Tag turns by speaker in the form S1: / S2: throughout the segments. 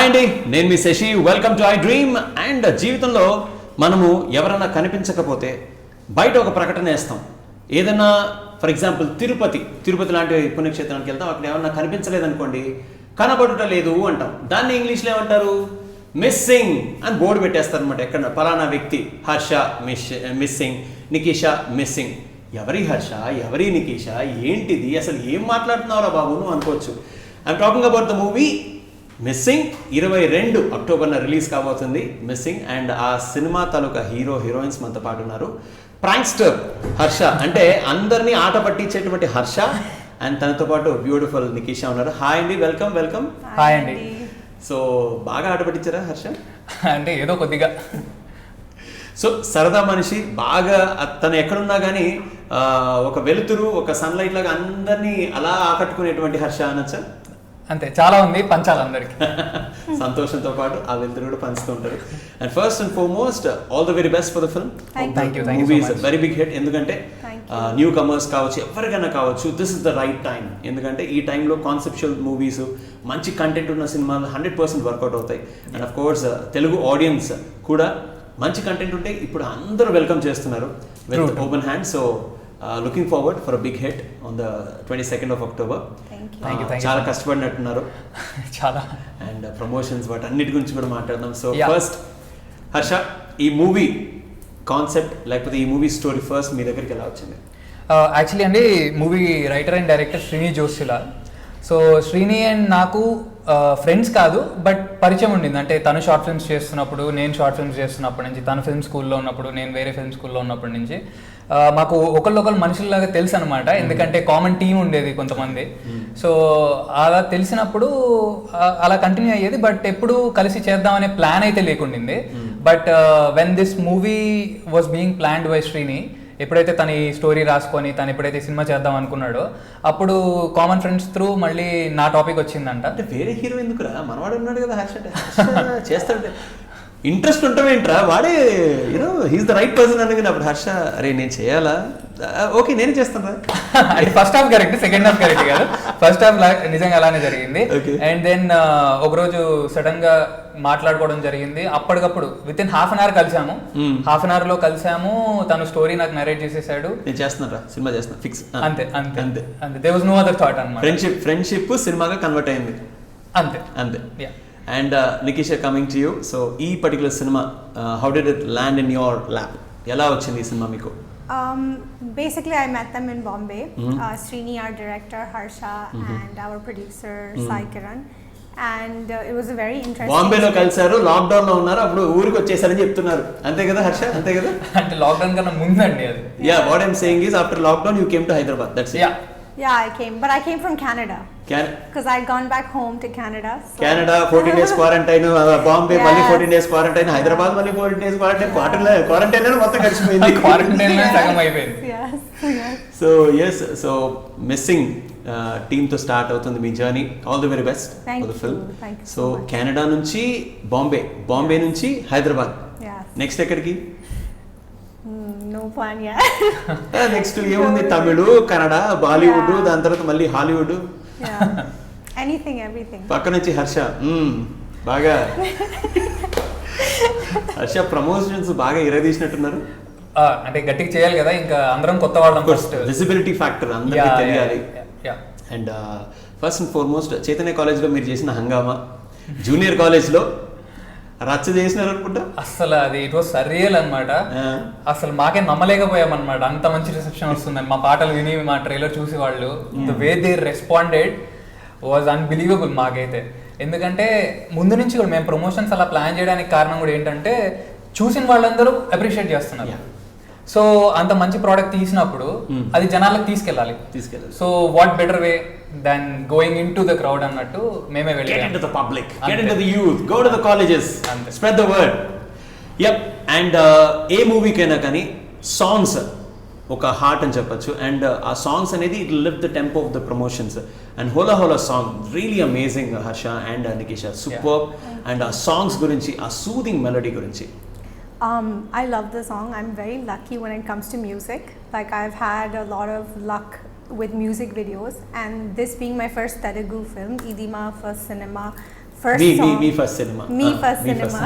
S1: Hi అండి, నేను మీ Shashi. Welcome to iDream. And జీవితంలో మనము ఎవరన్నా కనిపించకపోతే బయట ఒక ప్రకటన వేస్తాం. ఏదన్నా ఫర్ ఎగ్జాంపుల్ తిరుపతి లాంటి పుణ్యక్షేత్రానికి వెళ్తాం. అక్కడ ఏమన్నా కనిపించలేదనుకోండి, కనబడుట లేదు అంటాం. దాన్ని ఇంగ్లీష్లో ఏమంటారు? మిస్సింగ్ అని బోర్డు పెట్టేస్తారు అనమాట. ఎక్కడ పలానా వ్యక్తి హర్ష మిస్సింగ్, నికీష మిస్సింగ్. ఎవరి హర్ష, ఎవరి నికీష, ఏంటిది అసలు, ఏం మాట్లాడుతున్నావురా బాబు నువ్వు అనుకోవచ్చు. I'm talking about the movie Missing. 22 అక్టోబర్న రిలీజ్ కాబోతుంది మిస్సింగ్. అండ్ ఆ సినిమా తాలూకా హీరోయిన్స్ మనతో పాటు ఉన్నారు. ప్రాంక్స్టర్ హర్ష, అంటే అందరినీ ఆట పట్టించేటువంటి హర్ష, అండ్ తనతో పాటు బ్యూటిఫుల్ నికీష ఉన్నారు. హాయ్ అండి, వెల్కమ్.
S2: హాయ్ అండి.
S1: సో బాగా ఆట పట్టించారా హర్ష?
S2: అంటే ఏదో కొద్దిగా.
S1: సో సరదా మనిషి, బాగా తను ఎక్కడున్నా కానీ ఒక వెలుతురు, ఒక సన్లైట్ లాగా అందరినీ అలా ఆకట్టుకునేటువంటి హర్ష అనొచ్చా?
S2: అంతే, చాలా ఉంది పంచాలి అందరికి.
S1: సంతోషంతో పాటు ఆ వెలుతురు కూడా పంచుతూ ఉంటారు. And first and foremost all the very best for the film.
S2: Thank you
S1: movie
S2: so
S1: is
S2: much.
S1: Very big hit. ఎందుకంటే న్యూ కమర్స్ కావచ్చు, ఎవరికైనా కావచ్చు, this is the right time. ఎందుకంటే ఈ టైంలో కాన్సెప్చువల్ మూవీస్, మంచి కంటెంట్ ఉన్న సినిమాలు 100% వర్కౌట్ అవుతాయి. And of course Telugu audience కూడా మంచి కంటెంట్ ఉంటే ఇప్పుడు అందరూ వెల్కమ్ చేస్తున్నారు with open hand. So looking forward for a big hit on the 22nd of October.
S2: Thank you.
S1: చాలా కష్టపడినట్టున్నారు.
S2: చాలా.
S1: అండ్ ప్రమోషన్స్ వాటి అన్నిటి గురించి కూడా మాట్లాడదాం. So
S2: Yeah.
S1: ఫస్ట్ హర్ష, ఈ మూవీ కాన్సెప్ట్ లేకపోతే ఈ మూవీ స్టోరీ ఫస్ట్ మీ దగ్గరికి ఎలా వచ్చింది?
S2: యాక్చువల్లీ అండి, movie writer and director Srini జోషిలా. So Srini and నాకు ఫ్రెండ్స్ కాదు, బట్ పరిచయం ఉండింది. అంటే తను షార్ట్ ఫిల్మ్స్ చేస్తున్నప్పుడు, నేను షార్ట్ ఫిల్మ్స్ చేస్తున్నప్పటి నుంచి, తను ఫిల్మ్ స్కూల్లో ఉన్నప్పుడు, నేను వేరే ఫిల్మ్ స్కూల్లో ఉన్నప్పటి నుంచి మాకు ఒకళ్ళొకళ్ళు మనుషుల్లాగా తెలుసు అనమాట. ఎందుకంటే కామన్ టీం ఉండేది కొంతమంది. సో అలా తెలిసినప్పుడు అలా కంటిన్యూ అయ్యేది. బట్ ఎప్పుడు కలిసి చేద్దామనే ప్లాన్ అయితే లేకుండింది. But when this movie was being planned by Srini, ఎప్పుడైతే తన ఈ స్టోరీ రాసుకొని తను ఎప్పుడైతే సినిమా చేద్దాం అనుకున్నాడో, అప్పుడు కామన్ ఫ్రెండ్స్ త్రూ మళ్ళీ నా టాపిక్ వచ్చిందంట.
S1: అంటే వేరే హీరో ఎందుకురా, మనవాడు ఉన్నాడు కదా హర్ష, చేస్తాడు. ఇంట్రెస్ట్ ఉంటామేంట్రా, వాడే you know he's the right person అనగానే అప్పుడు హర్ష, అరే నేను చేయాలా, ఓకే నేనే చేస్తాను రా.
S2: అంటే first half correct, second half correct కాదు. ఫస్ట్ హాఫ్ నిజంగా అలానే జరిగింది. అండ్ దెన్ ఒకరోజు సడన్ గా మాట్లాడుకోవడం జరిగింది. అప్పటికప్పుడు with in half an hour కలిసాము. హాఫ్ అన్ అవర్ లో కలిసాము. తను స్టోరీ నాకు నరేట్ చేసేసాడు.
S1: నేను చేస్తున్నారా, సినిమా చేస్తున్నా ఫిక్స్.
S2: అంతే అంతే అంతే అంతే. There was no other thought అన్నమాట.
S1: ఫ్రెండ్షిప్ సినిమాగా కన్వర్ట్ అయింది. అంతే. And Nikeesha, coming to you. So ఈ పర్టికులర్ సినిమా how did it land in your lap? ఎలా వచ్చింది ఈ సినిమా మీకు?
S3: Basically, I met them in Bombay. Srini, our director, Harsha, and our producer, Sai Kiran. And it was a very interesting.
S1: బాంబేలో కలిసారు, lockdown లో ఉన్నారు, అప్పుడు ఊరికి వచ్చేసారని చెప్తున్నారు. అంతే కదా హర్ష, అంతే కదా?
S2: అంటే లాక్డౌన్ కన్నా ముందండి అది.
S1: Yeah, what I'm saying is after lockdown you came to Hyderabad. That's it.
S3: Yeah, I came from Canada. Because I'd gone back home to Canada. So.
S1: Canada 14 days quarantine, Bombay మళ్ళీ 14 days quarantine, Hyderabad మళ్ళీ 14 days quarantine, quarantine లో మొత్తం కలిసిపోయింది.
S2: Quarantine లో సగం అయిపోయింది.
S3: Yes.
S1: So Missing team తో start అవుతుంది మీ journey. All the very best for the film. So Canada నుంచి బాంబే నుంచి హైదరాబాద్, నెక్స్ట్ ఎక్కడికి?
S3: No plan yet.
S1: నెక్స్ట్ ఏముంది, తమిళ్, కన్నడ, బాలీవుడ్, దాని తర్వాత మళ్ళీ హాలీవుడ్.
S3: Anything, everything.
S1: పక్క నుంచి హర్ష బాగా హర్ష ప్రమోషన్స్ బాగా ఇరదీసినట్టున్నారు.
S2: అంటే గట్టిగా చేయాలి కదా, ఇంకా అందరం కొత్త వాళ్ళం. ఫస్ట్
S1: విజిబిలిటీ ఫ్యాక్టర్ అందరికీ తెలియాలి. And first and foremost Chaitanya కాలేజ్లో మీరు చేసిన హంగామా, జూనియర్ కాలేజ్లో రచ్చ చేసినారు అనుకుంటా.
S2: అసలు అది ఇట్ వాస్ సర్రియల్ అనమాట. అసలు మాకే నమ్మలేకపోయాం అనమాట, అంత మంచి రిసెప్షన్ వస్తుందని. మా పాటలు విని, మా ట్రైలర్ చూసి వాళ్ళు the way they responded was unbelievable మాకైతే. ఎందుకంటే ముందు నుంచి కూడా మేము ప్రమోషన్స్ అలా ప్లాన్ చేయడానికి కారణం కూడా ఏంటంటే, చూసిన వాళ్ళందరూ అప్రిషియేట్ చేస్తున్నారు. సో అంత మంచి ప్రోడక్ట్ తీసినప్పుడు అది జనాలకు తీసుకెళ్ళాలి. So what better way than going in to the crowd అన్నట్టు మేమే వెళ్ళాం.
S1: Get into the public, get into the youth, go to the colleges, spread the word. Yep. And ఏ మూవీకైనా కానీ సాంగ్స్ ఒక హార్ట్ అని చెప్పొచ్చు. అండ్ ఆ సాంగ్స్ అనేది it live the tempo of the promotions. And Hola song really amazing Harsha and Nikeesha, super. And ఆ songs గురించి, ఆ soothing melody గురించి.
S3: I love the song. I'm very lucky when it comes to music. Like, I've had a lot of luck with music videos, and this being my first Telugu film, Idi Ma first cinema first
S1: మీ
S3: song.
S1: మీ first సినిమా
S3: Me first cinema.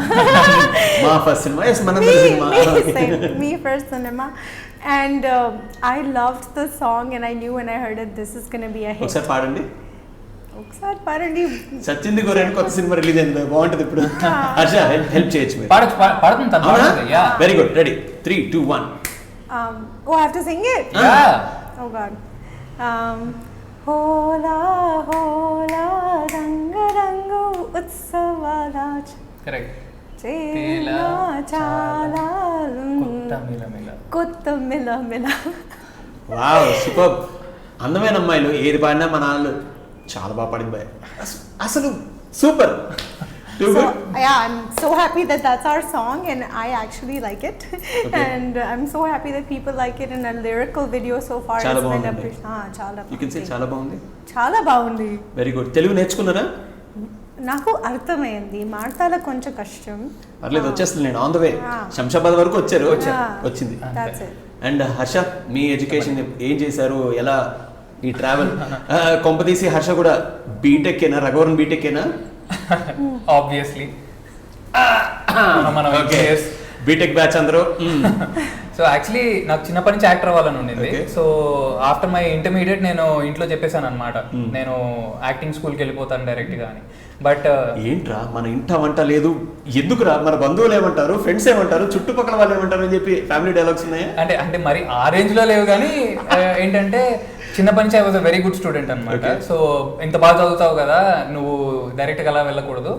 S1: మా first సినిమా is మనందరి సినిమా
S3: Me first cinema. And I loved the song and I knew when I heard it, this is going to be a hit.
S1: ఒకసారి పాడండి.
S3: ఒకసారి పాడండి.
S1: సచింది గోరెన్ కొత్త సినిమా రిలీజ్ అయింది బాగుంటుంది ఇప్పుడు. హర్ష హెల్ప్ చేయొచ్చు మీరు.
S2: పాడుతుంది తను పాడుతుంది. Yeah
S1: very good ready 3 2 1
S3: I have to sing it.
S2: Yeah
S3: Oh God. Hola hola rangu rangu utsavala
S2: correct.
S3: chela chala కొత్త మిల మిల.
S1: Wow super. అందమైన అమ్మాయిలు ఏది పాడినా మన వాళ్ళు చాలా బాగా పాడింది బాయ్. అసలు super. Too
S3: So
S1: good.
S3: yeah, I'm so happy that that's our song and I actually like it.
S1: Okay.
S3: And I'm so happy that people like it in a lyrical video so far.
S1: చాలా
S3: It's been
S1: బాగుంది.
S3: appreciated. చాలా
S1: You can say
S3: బాగుంది.
S1: చాలా బాగుంది.
S3: చాలా బాగుంది.
S1: Very good. Telugu నేర్చుకున్నారా?
S3: నాకు అర్థమైంది, మాట్లాడ కొంచెం కష్టం.
S1: పర్లేదు వచ్చేస్తుంది నేను on the way.
S3: Ah.
S1: Shamshabad వరకు వచ్చారు.
S3: Yeah.
S1: వచ్చింది.
S3: That's it.
S1: And Harsha me education ఏం చేశారు, ఎలా ఈ ట్రావెల్ కొంపదీసి హర్ష కూడా బీటెక్ ఏనా, రఘువరన్ బీటెక్ ఏనా?
S2: ఆబ్వియస్లీ మనం
S1: బీటెక్ బ్యాచ్ అందరూ.
S2: సో యాక్చువల్లీ నాకు చిన్నప్పటి నుంచి యాక్టర్ అవ్వాలని ఉండింది.
S1: Okay.
S2: So after my intermediate నేను ఇంట్లో చెప్పేశాను అనమాట, నేను యాక్టింగ్ స్కూల్కి వెళ్ళిపోతాను డైరెక్ట్గా అని. బట్
S1: ఏంట్రా మన ఇంట వంట లేదు, ఎందుకురా మన బంధువులు ఏమంటారు, ఫ్రెండ్స్ ఏమంటారు, చుట్టుపక్కల వాళ్ళు ఏమంటారు అని చెప్పి ఫ్యామిలీ డైలాగ్స్ ఉన్నాయా?
S2: అంటే మరి ఆ రేంజ్లో లేవు కానీ ఏంటంటే చిన్నప్పటి నుంచి I was a very good student అనమాట.
S1: Okay.
S2: సో ఇంత బాగా చదువుతావు కదా, నువ్వు డైరెక్ట్గా అలా వెళ్ళకూడదు,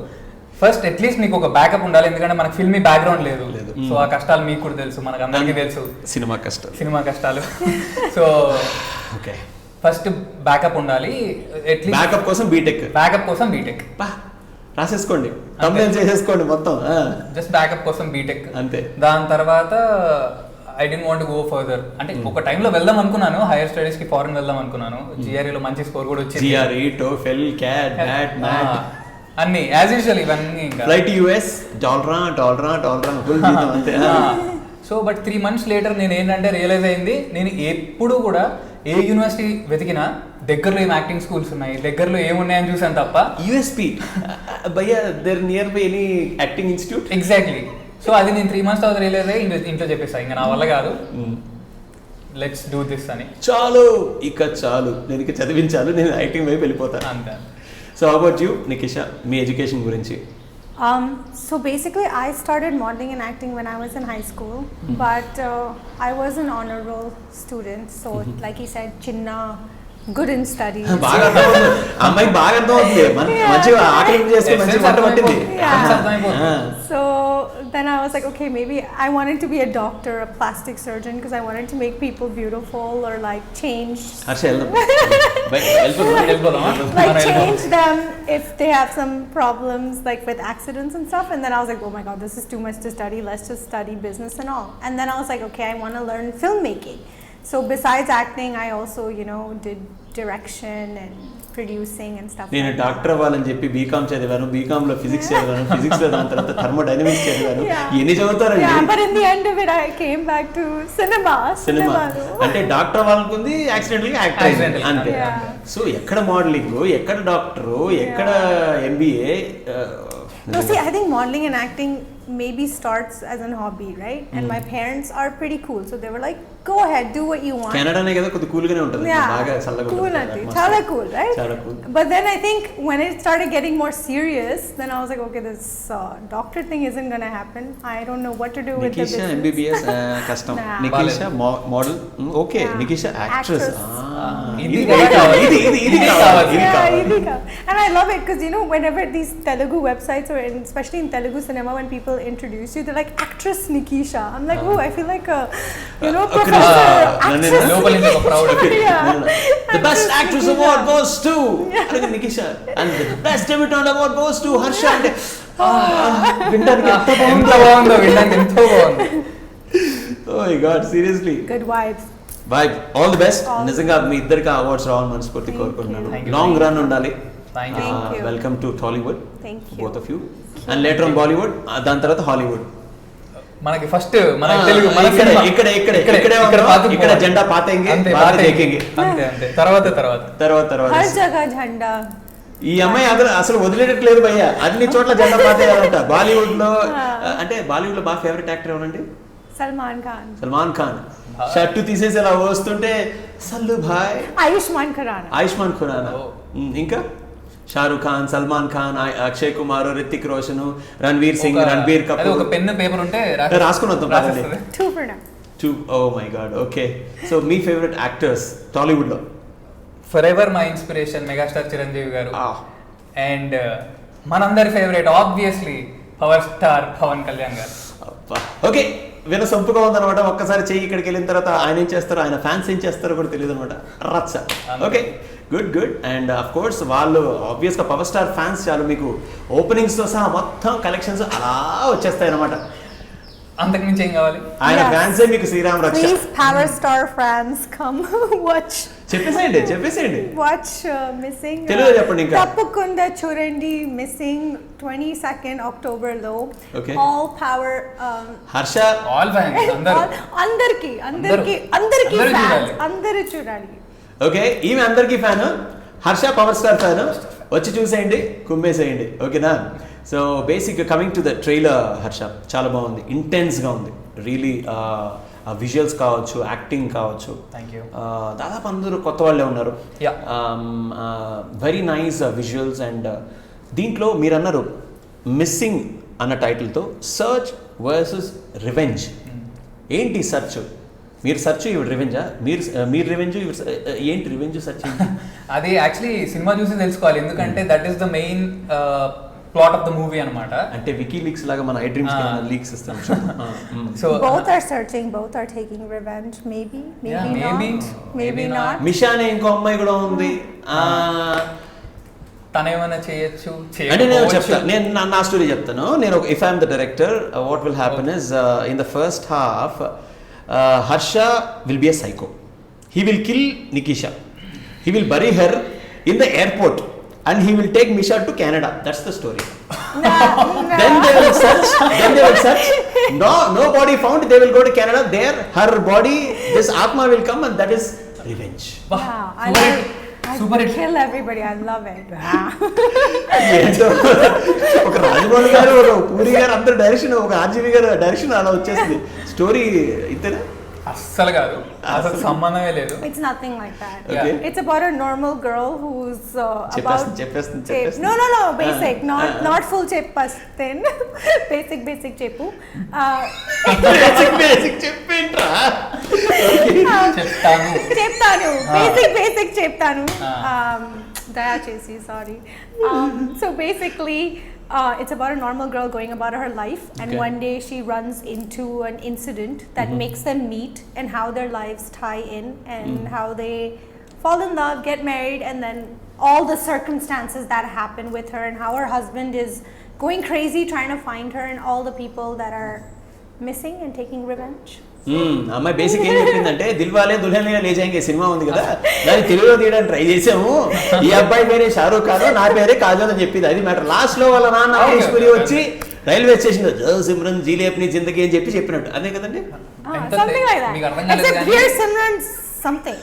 S2: ఫస్ట్ అట్లీస్ట్ నీకు ఒక బ్యాకప్ ఉండాలి, ఎందుకంటే మనకు ఫిల్మీ బ్యాక్గ్రౌండ్ లేదు. సో ఆ కష్టాలు మీకు కూడా తెలుసు, మనకు అందరికీ తెలుసు సినిమా కష్టాలు. సో
S1: ఓకే
S2: ఫస్ట్ బ్యాకప్ ఉండాలి, అట్లీస్ట్
S1: బ్యాకప్ కోసం బీటెక్.
S2: బ్యాకప్ కోసం బీటెక్
S1: రాసేసుకోండి, thumbnail చేసేసుకోండి మొత్తం.
S2: జస్ట్ బ్యాకప్ కోసం బీటెక్
S1: అంతే.
S2: దాని తర్వాత I didn't want go further. అంటే ఒక టైంలో వెళ్దాం అనుకున్నాను, హైయర్ స్టడీస్ కి ఫారెన్ వెళ్దాం అనుకున్నాను. జిఆర్ఈలో మంచి స్కోర్ కూడా వచ్చింది.
S1: GRE, TOEFL, CAT, MAT, MAT
S2: అన్ని యాజ్ యూజువల్ ఇవన్నీ ఇంకా
S1: ఫ్లైట్ యుఎస్ డాలరా ఫుల్ జీతం అంతే.
S2: సో బట్ 3 months లేటర్ నేను ఏంటంటే రియలైజ్ అయింది, నేను ఎప్పుడు కూడా ఏ యూనివర్సిటీ వెతికినా దగ్గరలో ఏం యాక్టింగ్ స్కూల్స్ ఉన్నాయి, దగ్గరలో ఏమున్నాయని చూసాను తప్ప
S1: యూఎస్పీ భయ్యా there near by any acting institute.
S2: Exactly. So అది నేను 3 months తర్వాత రియలైజ్ అయ్యి ఇంట్లో చెప్పేసా, ఇంకా నా వల్ల కాదు, లెట్స్ డూ దిస్ అని.
S1: చాలు నేను ఇక చదివించాలి, నేను ఐటింగ్ వైపు వెళ్ళిపోతాను
S2: అంతే.
S1: So about you Nikisha, me education గురించి?
S3: So basically, I started modeling and acting when I was in high school, but I was an honor roll student. So, like he said, chinna, good in studies.
S1: బాగా అర్థమవుతుంది అమ్మాయి, బాగా అర్థమవుతుంది, మంచిగా ఆకలి చేసుకుని మంచిగా వంట పట్టింది.
S3: So then I was like, okay, maybe I wanted to be a doctor, a plastic surgeon, because I wanted to make people beautiful or like change.
S1: Harsha వెళ్దాం.
S3: Like change them if they have some problems like with accidents and stuff. And then I was like, oh my god, this is too much to study, let's just study business and all. And then I was like, okay, I want to learn filmmaking. So besides acting, I also did direction and producing and stuff.
S1: నేను
S3: like
S1: doctor అవ్వాలని చెప్పి BCom చదివాను, BCom లో physics చదివాను, physics లో దాని తర్వాత thermodynamics చదివాను. ఎన్ని చదువుతారండి?
S3: Yeah, but in the end of it, I came back to cinema.
S1: అంటే డాక్టర్ అవ్వాలనుకుంది, యాక్సిడెంటల్ గా యాక్టర్ అయింది అంతే.
S3: Yeah.
S1: సో ఎక్కడ మోడలింగ్, ఎక్కడ డాక్టరు, ఎక్కడ MBA?
S3: No, see, I think modeling and acting maybe starts as a hobby, right? And my parents are pretty cool, so they were like, go ahead, do what you want.
S1: కెనడానే కదా కొద్ది cool గానే ఉంటుంది, బాగా చల్లగా
S3: cool
S1: ఉంటుంది.
S3: ante, chala cool, right?
S1: Chala cool.
S3: But then I think when it started getting more serious, then I was like, okay, this doctor thing isn't gonna happen. I don't know what to do with the
S1: Nikisha
S3: business.
S1: MBBS కష్టం,
S3: Nah.
S1: Nikisha model okay,
S3: Yeah.
S1: Nikisha actress.
S2: ఇది
S1: కావాలి.
S3: Yeah, idika. And I love it because whenever these Telugu websites or especially in Telugu cinema, when people introduce you, they're like actress Nikisha. I'm like, oh, I feel like a professor. Actress
S2: లోపల నుంచి ఒక proud
S3: Yeah.
S1: The best actress award goes to Nikisha and the best debutante award goes to Harsha. అంటే వినడానికి
S2: ఎంత బాగుందో, వినడానికి ఎంతో బాగుంది.
S1: Oh my god, seriously.
S3: Good vibes.
S1: Bye. All the best. నిజంగా మీ ఇద్దరికి అవార్డ్స్ రావాలని మనస్ఫూర్తి కోరుకుంటున్నాను.
S2: Thank you.
S1: లాంగ్ రన్ ఉండాలి.
S2: Thank you.
S3: Thank you.
S1: Welcome to Tollywood,
S3: Thank you.
S1: Both of you. And later on Bollywood, దాని తర్వాత హాలీవుడ్.
S2: మనకి ఫస్ట్ మన తెలుగు, మన
S1: ఇక్కడ
S2: సినిమా.
S1: ఇక్కడ ఇక్కడ
S2: ఇక్కడే,
S1: ఇక్కడే
S2: ఇక్కడ
S1: ఉన్నాం.
S2: పాతుకుపోవాలి.
S1: ఇక్కడ జెండా పాతేంగే,
S2: అంతే,
S1: బాత్
S2: పాతేంగే.
S1: దేఖేంగే.
S2: అంతే తర్వాత
S1: తర్వాత
S3: Har jagah jhanda.
S1: ఈ అమ్మాయి అసలు వదిలేటట్లేదు భయ్య, అన్ని చోట్ల జెండా పాతేయాలంట. బాలీవుడ్ లో అంటే బాలీవుడ్ లో బాగా ఫేవరెట్ యాక్టర్ ఎవరండి?
S3: Salman Khan.
S1: Salman Khan. Shirt తీసేసి అలా వస్తుంటే సల్లు భాయ్.
S3: Ayushmann Khurrana.
S1: ఆయుష్మాన్ ఖురానా. ఇంకా షారూక్ ఖాన్, సల్మాన్ ఖాన్, అక్షయ్ కుమార్, రితిక్ రోషన్, రణ్వీర్ సింగ్, రణ్బీర్
S2: అదే
S1: కపూర్.
S2: ఒక పెన్ పేపర్ ఉంటే
S1: రాసుకుని వద్దాం పదండి.
S3: Two for now.
S1: Oh my God. Okay, so మీ ఫేవరెట్ యాక్టర్స్ టాలీవుడ్ లో?
S2: Forever my inspiration megastar Chiranjeevi garu.
S1: Ah.
S2: And మనందరి favourite obviously power star Pawan Kalyan garu.
S1: Okay, వినసొంపుగా ఉందన్నమాట. ఒక్కసారి చెయ్యి ఇక్కడికి వెళ్ళిన తర్వాత ఆయన ఏం చేస్తారో, ఆయన ఫ్యాన్స్ ఏం చేస్తారో కూడా తెలియదు అనమాట. రచ్చ. Okay, good. And of course వాళ్ళు ఆబ్వియస్గా పవర్ స్టార్ ఫ్యాన్స్ చాలు మీకు ఓపెనింగ్స్తో సహా మొత్తం కలెక్షన్స్ అలా వచ్చేస్తాయి అనమాట.
S2: అంతకుమించి ఏం కావాలి?
S1: ఆయన
S3: Yes.
S1: ఫ్యాన్సే మీకు శ్రీరామ్ రక్ష.
S3: Please, Power Star fans, come watch.
S1: చెప్పేసేయండి.
S3: Watch Missing.
S1: తెలుగులో చెప్పండి ఇంకా.
S3: Tappakunda Churandi Missing 22nd October lo.
S1: Okay.
S3: All power.
S1: Harsha.
S2: All fans అందరూ
S3: అందరికి
S2: అందరూ
S3: fans.
S2: చూడాలి.
S3: అందరూ చూడాలి.
S1: ఓకే, ఈమె అందరికీ fan, Harsha power star fan. వచ్చి చూసేయండి, కుమ్మేసేయండి. ఓకేనా? So basic coming to the trailer, Harsha చాలా బాగుంది, ఇంటెన్స్గా ఉంది రియలీ. విజువల్స్ కావచ్చు, యాక్టింగ్ కావచ్చు.
S2: Thank you.
S1: దాదాపు అందరూ కొత్త వాళ్ళే ఉన్నారు.
S2: Yeah.
S1: Very nice visuals. And దీంట్లో మీరు అన్నారు మిస్సింగ్ అన్న టైటిల్తో సర్చ్ వర్సెస్ రివెంజ్. ఏంటి సర్చ్? మీరు సర్చ్, ఇవి రివెంజా? మీరు రివెంజ్, ఏంటి రివెంజ్ సర్చ్?
S2: అది యాక్చువల్లీ సినిమా చూసి తెలుసుకోవాలి, ఎందుకంటే that is the main plot of the movie అన్నమాట.
S1: అంటే వికీ లీక్స్ లాగా మన ఐ డ్రీమ్స్ లీక్స్ ఇస్తాం.
S2: So
S3: Both are searching, both are taking revenge. Maybe not.
S1: Misha అనే ఇంకో అమ్మాయి కూడా ఉంది.
S2: తనేమైనా చేయొచ్చు.
S1: అంటే నేను చెప్తాను, నేను నా స్టోరీ చెప్తాను. నేను if I'm the director, what will happen is in the first half Harsha will be a psycho. He will kill Nikisha, he will bury her in the airport and he will take Misha to Canada. That's the story. Then they will search. No body found. They will go to Canada. There her body, this Atma will come, and that is revenge.
S3: Wow, I
S2: Super hit.
S3: kill everybody. I love it.
S1: ఏంటో ఒక రాజమౌళి గారు, ఒక పూరి గారు అందరు direction, ఒక RGV గారు direction అలా వచ్చేసింది. స్టోరీ ఇంతేనా?
S2: అస్సలు కాదు, అసలు సంబంధమే లేదు.
S3: It's nothing like that.
S1: Okay.
S3: It's about a normal girl who's about.
S1: చెప్పేస్తుంది.
S3: No. Basic, not full chepastin. Basic chepu.
S1: Basic చెప్పేంట్రా?
S2: చెప్తాను.
S3: Basic cheptanu. Dayachesi, sorry. So basically, it's about a normal girl going about her life, and
S1: Okay.
S3: one day she runs into an incident that makes them meet, and how their lives tie in, and how they fall in love, get married, and then all the circumstances that happen with her, and how her husband is going crazy trying to find her, and all the people that are missing and taking revenge.
S1: అమ్మాయి basic ఏం చెప్పిందంటే, దిల్వాలే దుల్హనియా లే Jayenge cinema ఉంది కదా, దాన్ని తెలుగులో తీయడానికి try చేసాము. ఈ అబ్బాయి పేరే షారూక్ ఖాన్, నా పేరే కాజల్ అని చెప్పింది. అది మ్యాటర్. లాస్ట్ లో వాళ్ళ నాన్న ఈశ్వరి వచ్చి రైల్వే స్టేషన్ లో సిమ్రన్ జీలే అప్ని జిందగీ అని చెప్పినట్టు, అదే కదండి?
S3: Something like that.
S2: మీకు అర్థం కాలేదు
S3: Except
S2: కానీ-
S3: here Simran something.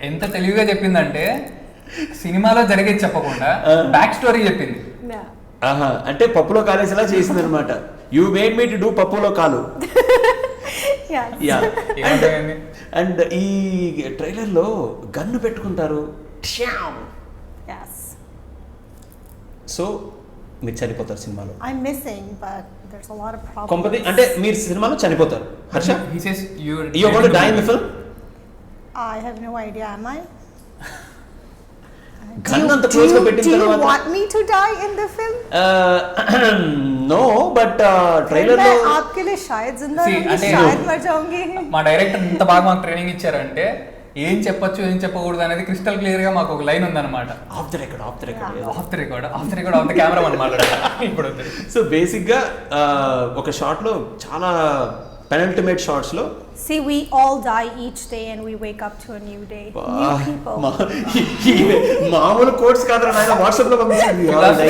S2: ఎంత తెలివిగా చెప్పిందంటే, సినిమాలో జరిగేది చెప్పకుండా బ్యాక్ స్టోరీ చెప్పింది.
S3: Yeah.
S1: ఆహా, అంటే పప్పులో కాలేసేలా చేసింది అనమాట. You made me to do పప్పులో కాలు.
S3: Yes.
S1: యా.
S2: ఏమర్థమైంది?
S1: అండ్ ఈ ట్రైలర్ లో గన్ను పెట్టుకుంటారు.
S3: Yes.
S1: సో మీరు చనిపోతారు సినిమాలో.
S3: I'm missing, but there's a lot of problems.
S1: కొంపది అంటే మీరు సినిమాలో చనిపోతారు. Harsha,
S2: He says you're
S1: you going to die in the film?
S3: I have no idea, am I?
S1: Gun అంత క్లోజ్ గా పెట్టిన
S3: Do you
S1: తర్వాత
S3: want me to die in the film?
S1: No, but trailer లో
S3: मैं आपके लिए शायद जिंदा
S2: See,
S3: रहूंगी,
S2: అంటే-
S3: शायद मर जाऊंगी.
S2: మా డైరెక్టర్ ఇంత బాగా మాకు ట్రైనింగ్ ఇచ్చారంటే ఏం చెప్పొచ్చు ఏం చెప్పకూడదు అనేది క్రిస్టల్ క్లియర్ గా మాకు ఒక లైన్ ఉందన్నమాట.
S1: Of the record
S2: of the record of the camera అనమాట. ఇప్పుడు
S1: సో బేసిక్ గా ఒక షాట్ లో చాలా పెనల్టిమేట్ షాట్స్ లో
S3: See, we all die each day and we wake up to a new day. New people.
S1: మామూలు quotes కాదు నాయన, వాట్సాప్ లో పంపించండి.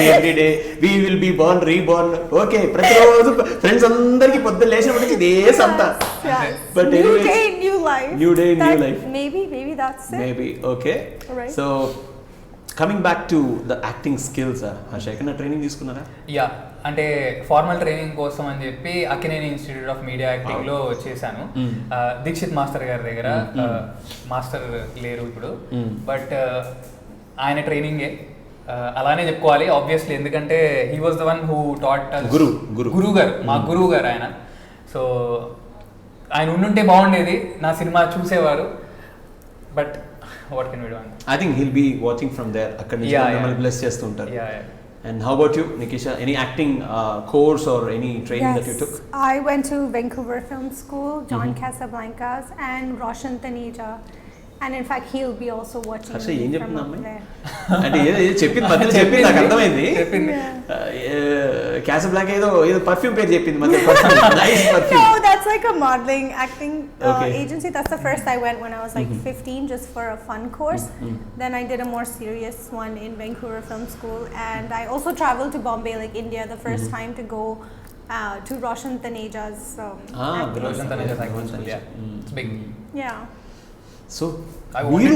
S1: Every day we will be born reborn. Okay, ప్రతిరోజు ఫ్రెండ్స్ అందరికి పొద్దున్న లేచినప్పటి నుంచి ఇదే సంత.
S3: Yes.
S1: But
S3: New
S1: anyways,
S3: day, new life.
S1: new day, new
S3: That-
S1: life.
S3: Maybe that's it.
S1: Maybe. Okay,
S3: Alright.
S1: So coming back to the acting skills, Harsha ఎక్కడ training తీసుకున్నారా?
S2: Yeah, అంటే ఫార్మల్ ట్రైనింగ్ కోసం అని చెప్పి Akkineni institute of media acting లో చేశాను. Dixit master గారి దగ్గర, మాస్టర్ లేరు ఇప్పుడు, బట్ ఆయన ట్రైనింగే అలానే చెప్పుకోవాలి ఆబ్వియస్లీ, ఎందుకంటే he was the one who taught గురువు గారు, మా గురువు గారు ఆయన. సో ఆయన ఉండుంటే బాగుండేది, నా సినిమా చూసేవారు, but what can we do.
S1: I think he'll be watching from there, అక్కడ నుంచి మిమ్మల్ని బ్లెస్ చేస్తూ ఉంటారు. And how about you, Nikisha? Any acting course or any training that you took?
S3: I went to Vancouver Film School, John Casablancas, and Roshan Taneja. And in fact, he'll be also watching me from up there.
S1: అంటే ఏదో చెప్పింది మధ్యలో చెప్పింది, నాకు అర్థమైంది. క్యాసబ్లాంకా ఏదో perfume పేరు చెప్పింది మధ్యలో. Nice perfume.
S3: No, that's like a modeling acting agency. That's the first I went when I was like 15, just for a fun course. Then I did a more serious one in Vancouver Film School, and I also traveled to Bombay, like India, the first time to go to Roshan Taneja's.
S2: Roshan Taneja's acting school. Yeah, it's big.
S3: Yeah.
S1: So
S2: మీరు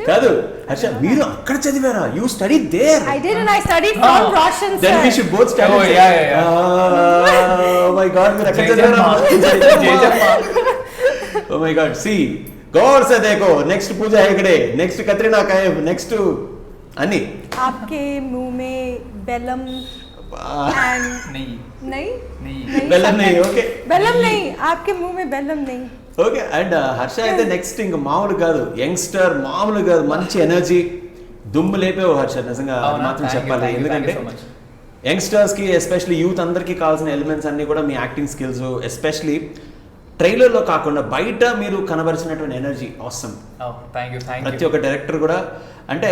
S1: కాదు హర్ష, మీరు అక్కడ చదివారా? You study there?
S3: I did, and I studied from Roshan sir.
S1: Then we should both study.
S2: Oh yeah.
S1: Oh my god, మీరు అక్కడ చదివారా? Oh my god, see, गौर से देखो, next Pooja Hegde, next Katrina Kaif, next अन्नी.
S3: आपके मुंह में बेलम and नहीं
S1: बेलम नहीं, okay.
S3: बेलम नहीं, आपके मुंह में बेलम नहीं.
S1: ఓకే. అండ్ హర్ష అయితే నెక్స్ట్ ఇంక మామూలు కాదు, యంగ్స్టర్ మామూలు కాదు, మంచి ఎనర్జీ దుమ్ము లేపేవు హర్ష, నిజంగా మాత్రం చెప్పాలి. ఎందుకంటే యంగ్స్టర్స్కి ఎస్పెషల్లీ యూత్ అందరికీ కావాల్సిన ఎలిమెంట్స్ అన్నీ కూడా మీ యాక్టింగ్ స్కిల్స్, ఎస్పెషల్లీ ట్రైలర్లో కాకుండా బయట మీరు కనబరిచినటువంటి ఎనర్జీ ఆసమ్. ప్రతి ఒక్క డైరెక్టర్ కూడా అంటే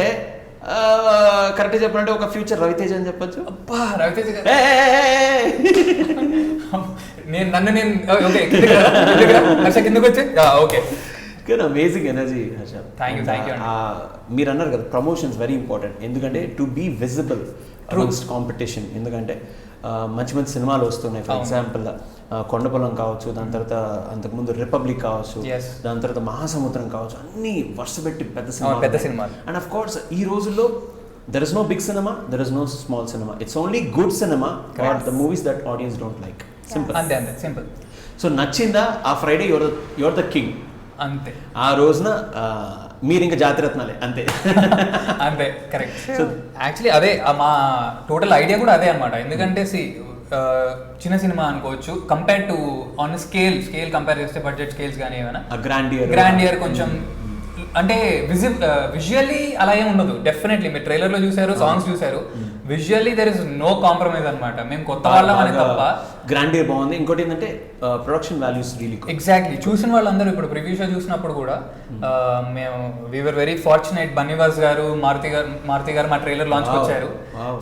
S1: కరెక్ట్గా చెప్పాలంటే ఒక ఫ్యూచర్ రవితేజ అని చెప్పొచ్చు. Amazing energy Harsha. మీరు అన్నారు కదా ప్రమోషన్స్ వెరీ ఇంపార్టెంట్, ఎందుకంటే to be visible amongst competition. ఎందుకంటే మంచి మంచి సినిమాలు వస్తున్నాయి. ఫర్ ఎగ్జాంపుల్ కొండపొలం కావచ్చు, దాని తర్వాత అంతకుముందు రిపబ్లిక్ కావచ్చు, దాని తర్వాత మహాసముద్రం కావచ్చు, అన్ని వరుసపెట్టి పెద్ద సినిమా. అండ్ ఆఫ్ కోర్స్ ఈ రోజుల్లో there is no big cinema, there is no small cinema, it's only good cinema or the movies that audience don't like. Simple.
S2: అంతే సింపుల్.
S1: సో నచ్చిందా ఆ ఫ్రైడే యువర్ ద కింగ్
S2: అంతే.
S1: ఆ రోజున మీరు ఇంకా జాతిరత్నాలే అంతే.
S2: అంతే, కరెక్ట్. సో యాక్చువల్లీ అదే మా టోటల్ ఐడియా కూడా అదే అనమాట. ఎందుకంటే చిన్న సినిమా అనుకోవచ్చు, compare to on scale compare చేస్తే బడ్జెట్ స్కేల్స్ కానీ ఏమైనా గ్రాండియర్ కొంచెం అంటే విజువల్లీ అలా ఏమి ఉండదు. డెఫినెట్లీ మీరు ట్రైలర్ లో చూసారు, సాంగ్స్ చూసారు, visually there is no compromise అనమాట. మేము కొత్త వాళ్ళం అని తప్ప
S1: గ్రాండియర్ బాగుంది. ఇంకోటి ఏంటంటే ప్రొడక్షన్ వాల్యూస్ రియల్లీ
S2: ఎగ్జాక్ట్లీ. చూసిన వాళ్ళందరూ ఇప్పుడు ప్రివ్యూ షో చూసినప్పుడు కూడా మేము we were very fortunate. Bunny Vas గారు, మారుతి గారు మా ట్రైలర్ లాంచ్ వచ్చారు.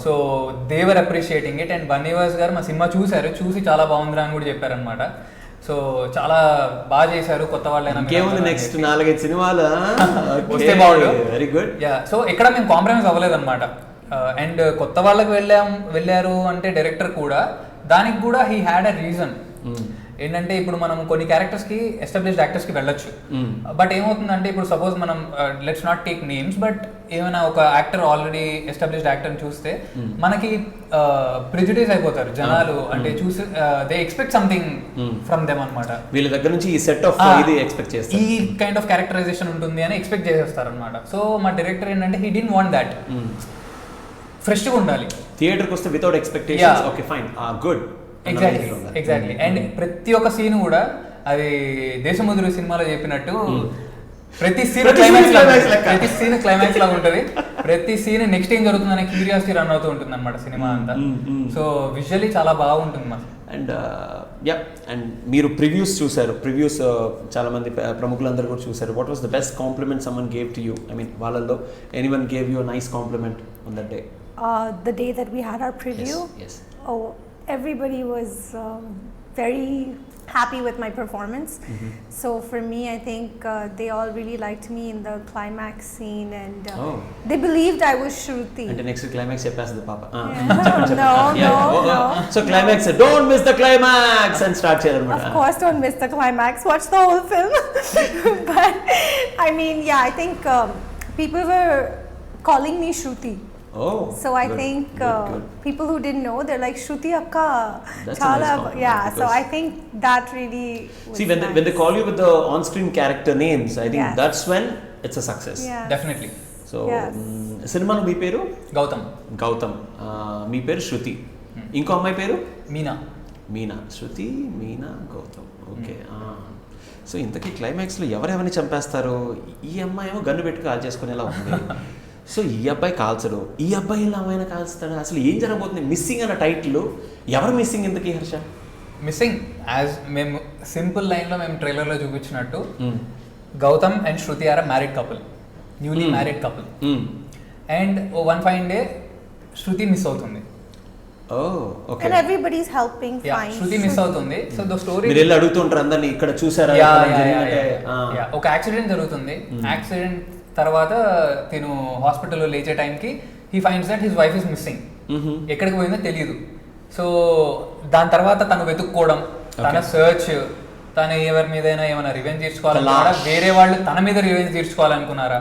S2: So they were appreciating it. And Bunny Vas గారు మా సినిమా చూసారు, చూసి చాలా బాగుందిరా అని కూడా చెప్పారనమాట. సో చాలా బాగా చేశారు. కొత్త వాళ్ళైనా
S1: నెక్స్ట్ 4-5 సినిమాలు
S2: వస్తే బాగుండు.
S1: Very good.
S2: సో ఇక్కడ మేము కాంప్రమైజ్ అవ్వలేదు అనమాట. అండ్ కొత్త వాళ్ళకి వెళ్ళారు అంటే డైరెక్టర్ కూడా దానికి కూడా హీ హ్యాడ్ అ రీజన్. ఏంటంటే ఇప్పుడు మనం కొన్ని క్యారెక్టర్స్ కి ఎస్టాబ్లిష్డ్ యాక్టర్స్ కి వెళ్ళొచ్చు, బట్ ఏమవుతుందంటే ఇప్పుడు సపోజ్ మనం let's not take names, but ఏమైనా ఒక యాక్టర్ ఆల్రెడీ ఎస్టాబ్లిష్డ్ యాక్టర్ చూస్తే మనకి ప్రిజుడైజ్ అయిపోతారు జనాలు. అంటే చూసి they expect something from them అనమాట.
S1: వీళ్ళ దగ్గర నుంచి ఈ సెట్ ఆఫ్ ఇది ఎక్స్పెక్ట్ చేస్తారు,
S2: ఈ కైండ్ ఆఫ్ క్యారెక్టరైజేషన్ ఉంటుంది అని ఎక్స్పెక్ట్ చేసేస్తారు అనమాట. సో మా డైరెక్టర్ ఏంటంటే హీ డిడ్ంట్ వాంట్ దాట్. ఫ్రెష్గా ఉండాలి.
S1: థియేటర్కి వస్తే without expectations, okay fine, good.
S2: Exactly. And ప్రతి ఒక్క సీన్ కూడా అది దేశముద్రు సినిమాలో చెప్పినట్టు ప్రతి సీన్ క్లైమాక్స్ లాగా ఉంటుంది. ప్రతి సీన్ నెక్స్ట్ ఏం జరుగుతుందనే క్యూరియాసిటీ రన్ అవుతూ ఉంటుంది అనమాట సినిమా అంతా. సో విజువల్లీ చాలా బాగుంటుంది మా.
S1: అండ్ మీరు ప్రివ్యూస్ చూసారు, ప్రివ్యూస్ చాలా మంది ప్రముఖులందరూ కూడా చూసారు. What was the best compliment someone gave to you? I mean వాళ్ళల్లో anyone gave you nice compliment on that day?
S3: The day that we had our preview?
S1: Yes.
S3: Oh, everybody was very happy with my performance. So for me, I think they all really liked me in the climax scene, and they believed I was Shruti.
S1: And the next climax cheppasadu papa.
S3: No.
S1: So climax, don't miss the climax and start cheering.
S3: Of course, don't miss the climax. Watch the whole film. But I mean, yeah, I think people were calling me Shruti.
S1: Oh,
S3: So I
S1: good,
S3: think
S1: good.
S3: people who didn't know, they're like Shruti akka.
S1: That's a nice compliment,
S3: yeah. So
S1: because-
S3: I think that really. Was
S1: See, when they
S3: nice.
S1: call you with the on-screen character names, I think
S3: Yes.
S1: that's when it's a success.
S3: Yeah.
S2: Definitely.
S1: So
S3: Yes.
S1: సినిమాలో మీ పేరు
S2: గౌతమ్.
S1: గౌతమ్, మీ పేరు శృతి, ఇంకో అమ్మాయి పేరు
S2: మీనా.
S1: మీనా. శృతి, Meena, Gautam. Okay. So ఇంతకీ క్లైమాక్స్లో ఎవరెవరిని చంపేస్తారు? ఈ అమ్మాయి ఏమో గన్ను పెట్టి కాల్ చేసుకునేలా ఉంది. సో ఈ అబ్బాయి కాల్చడు, ఈ అబ్బాయి ఇలా అమ్మాయినా కాల్స్తాడు, అసలు ఏం జరగబోతుంది? మిస్సింగ్ అన్న టైటిల్, ఎవరు మిస్సింగ్ ఇంతకీ హర్ష?
S2: మిస్సింగ్ యాజ్ మేము సింపుల్ లైన్లో మేము ట్రైలర్లో చూపించినట్టు Gautam and Shruti are married couple, newly married couple. And one fine day Shruti miss అవుతుంది.
S1: Oh okay.
S3: And everybody's helping find.
S2: Shruti miss అవుతుంది. సో ద స్టోరీ
S1: మీరు వెళ్ళి అడుగుతుంటారు అందరినీ, ఇక్కడ చూసారా ఇక్కడ జరిగిందంటే?
S2: ఒక యాక్సిడెంట్ జరుగుతుంది. యాక్సిడెంట్ తర్వాత తిను హాస్పిటల్లో లేచే టైంకి he finds that his wife is missing. ఎక్కడికి పోయిందో తెలియదు. సో దాని తర్వాత తను వెతుక్కోవడం, తన సర్చ్, తను ఎవరి మీదైనా ఏమైనా రివెంజ్ తీర్చుకోవాలనుకున్నారా, వేరే వాళ్ళు తన మీద రివెంజ్ తీర్చుకోవాలనుకున్నారా,